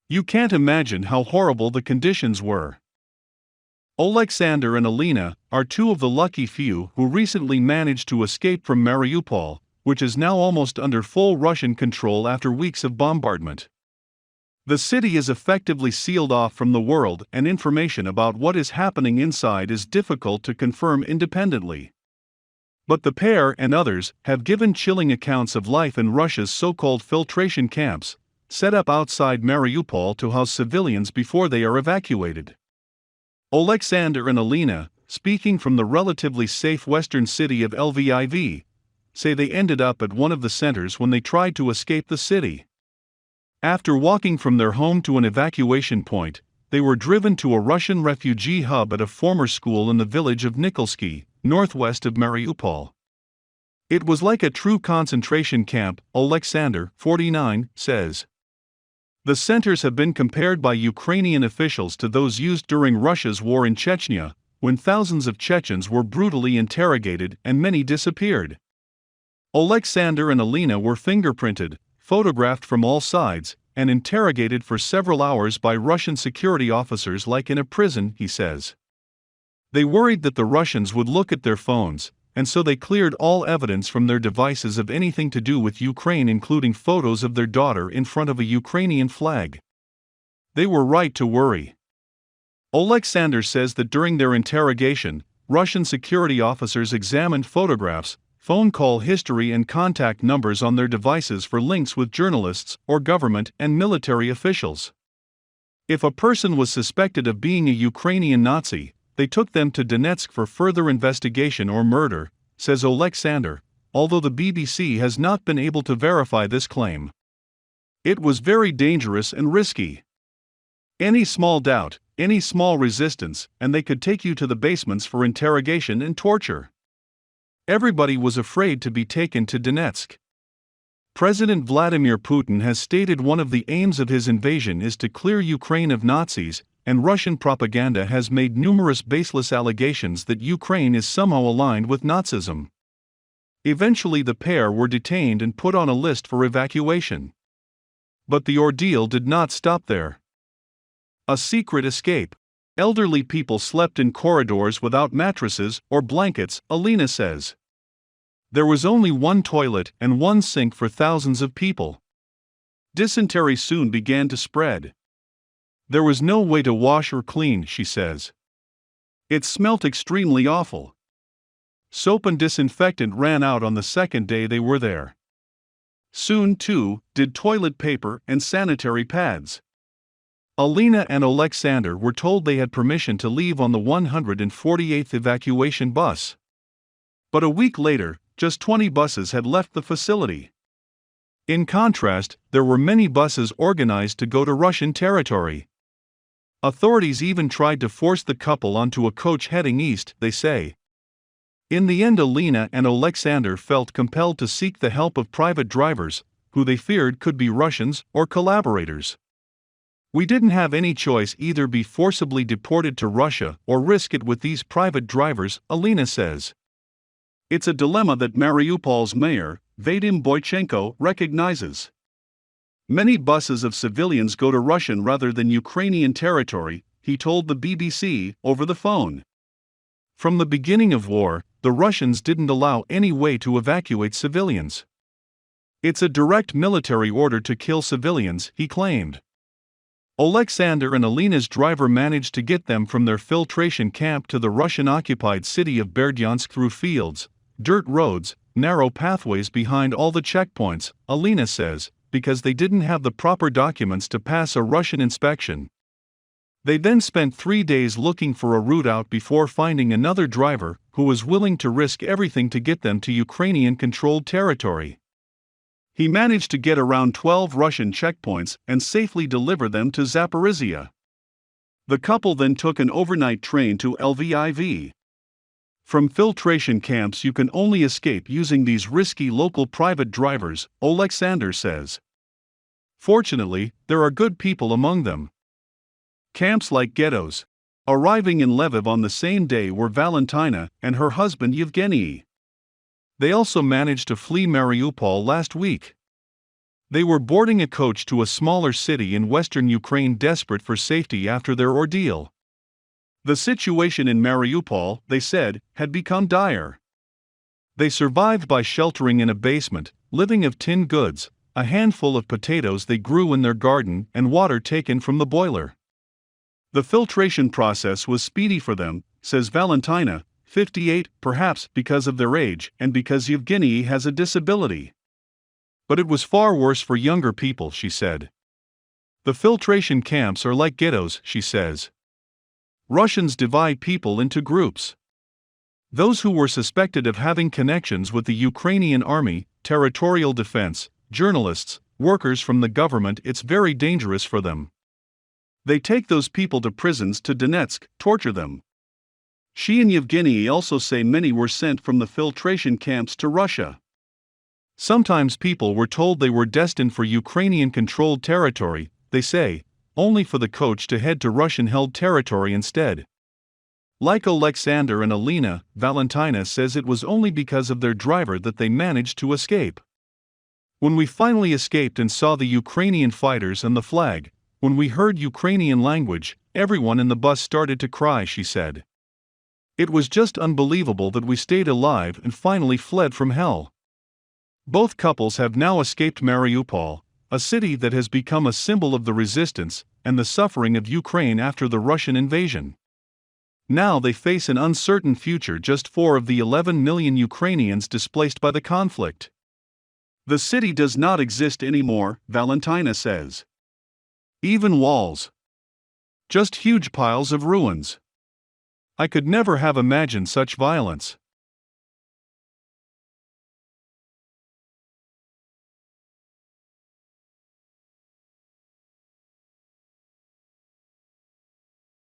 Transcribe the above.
You can't imagine how horrible the conditions were. Oleksandr and Alina are two of the lucky few who recently managed to escape from Mariupol, which is now almost under full Russian control after weeks of bombardment. The city is effectively sealed off from the world, and information about what is happening inside is difficult to confirm independently. But the pair and others have given chilling accounts of life in Russia's so-called filtration camps, set up outside Mariupol to house civilians before they are evacuated. Oleksandr and Alina, speaking from the relatively safe western city of Lviv, say they ended up at one of the centers when they tried to escape the city. After walking from their home to an evacuation point, they were driven to a Russian refugee hub at a former school in the village of Nikolsky, northwest of Mariupol. It was like a true concentration camp, Oleksandr, 49, says. The centers have been compared by Ukrainian officials to those used during Russia's war in Chechnya, when thousands of Chechens were brutally interrogated and many disappeared. Oleksandr and Alina were fingerprinted, photographed from all sides, and interrogated for several hours by Russian security officers like in a prison, he says. They worried that the Russians would look at their phones, and so they cleared all evidence from their devices of anything to do with Ukraine, including photos of their daughter in front of a Ukrainian flag. They were right to worry. Oleksandr says that during their interrogation, Russian security officers examined photographs, phone call history and contact numbers on their devices for links with journalists or government and military officials. If a person was suspected of being a Ukrainian Nazi, they took them to Donetsk for further investigation or murder, says Oleksandr, although the BBC has not been able to verify this claim. It was very dangerous and risky. Any small doubt, any small resistance, and they could take you to the basements for interrogation and torture. Everybody was afraid to be taken to Donetsk. President Vladimir Putin has stated one of the aims of his invasion is to clear Ukraine of Nazis, and Russian propaganda has made numerous baseless allegations that Ukraine is somehow aligned with Nazism. Eventually the pair were detained and put on a list for evacuation. But the ordeal did not stop there. A secret escape. Elderly people slept in corridors without mattresses or blankets, Alina says. There was only one toilet and one sink for thousands of people. Dysentery soon began to spread. There was no way to wash or clean, she says. It smelt extremely awful. Soap and disinfectant ran out on the second day they were there. Soon, too, did toilet paper and sanitary pads. Alina and Oleksandr were told they had permission to leave on the 148th evacuation bus. But a week later, just 20 buses had left the facility. In contrast, there were many buses organized to go to Russian territory. Authorities even tried to force the couple onto a coach heading east, they say. In the end, Alina and Oleksandr felt compelled to seek the help of private drivers, who they feared could be Russians or collaborators. We didn't have any choice, either be forcibly deported to Russia or risk it with these private drivers, Alina says. It's a dilemma that Mariupol's mayor, Vadim Boychenko, recognizes. Many buses of civilians go to Russian rather than Ukrainian territory, he told the BBC over the phone. From the beginning of war, the Russians didn't allow any way to evacuate civilians. It's a direct military order to kill civilians, he claimed. Oleksandr and Alina's driver managed to get them from their filtration camp to the Russian-occupied city of Berdyansk through fields, dirt roads, narrow pathways behind all the checkpoints, Alina says, because they didn't have the proper documents to pass a Russian inspection. They then spent 3 days looking for a route out before finding another driver who was willing to risk everything to get them to Ukrainian-controlled territory. He managed to get around 12 Russian checkpoints and safely deliver them to Zaporizhia. The couple then took an overnight train to Lviv. From filtration camps you can only escape using these risky local private drivers, Oleksandr says. Fortunately, there are good people among them. Camps like ghettos. Arriving in Lviv on the same day were Valentina and her husband Yevgeny. They also managed to flee Mariupol last week. They were boarding a coach to a smaller city in western Ukraine, desperate for safety after their ordeal. The situation in Mariupol, they said, had become dire. They survived by sheltering in a basement, living of tinned goods, a handful of potatoes they grew in their garden, and water taken from the boiler. The filtration process was speedy for them, says Valentina, 58, perhaps because of their age and because Yevgeny has a disability. But it was far worse for younger people, she said. The filtration camps are like ghettos, she says. Russians divide people into groups. Those who were suspected of having connections with the Ukrainian army, territorial defense, journalists, workers from the government, it's very dangerous for them. They take those people to prisons to Donetsk, torture them. She and Yevgeny also say many were sent from the filtration camps to Russia. Sometimes people were told they were destined for Ukrainian-controlled territory, they say, only for the coach to head to Russian-held territory instead. Like Alexander and Alina, Valentina says it was only because of their driver that they managed to escape. When we finally escaped and saw the Ukrainian fighters and the flag, when we heard Ukrainian language, everyone in the bus started to cry, she said. It was just unbelievable that we stayed alive and finally fled from hell. Both couples have now escaped Mariupol, a city that has become a symbol of the resistance and the suffering of Ukraine after the Russian invasion. Now they face an uncertain future, just 4 of the 11 million Ukrainians displaced by the conflict. The city does not exist anymore, Valentina says. Even walls. Just huge piles of ruins. I could never have imagined such violence.